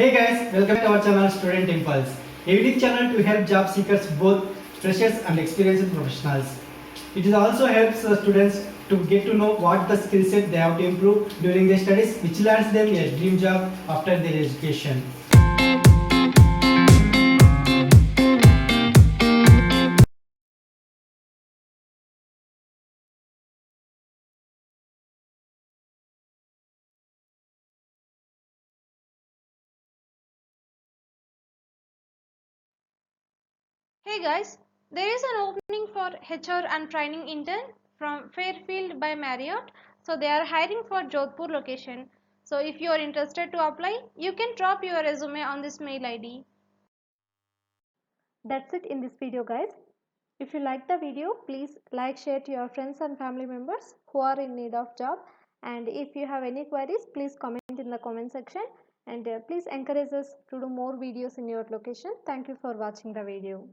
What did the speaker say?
Hey guys, welcome to our channel Student Impulse, a unique channel to help job seekers, both freshers and experienced professionals. It also helps students to get to know what the skill set they have to improve during their studies, which lands them a dream job after their education. Hey guys, there is an opening for HR and training intern from Fairfield by Marriott. So they are hiring for Jodhpur location. So if you are interested to apply, you can drop your resume on this mail ID. That's it in this video, guys. If you like the video, please like, share to your friends and family members who are in need of job. And if you have any queries, please comment in the comment section. And please encourage us to do more videos in your location. Thank you for watching the video.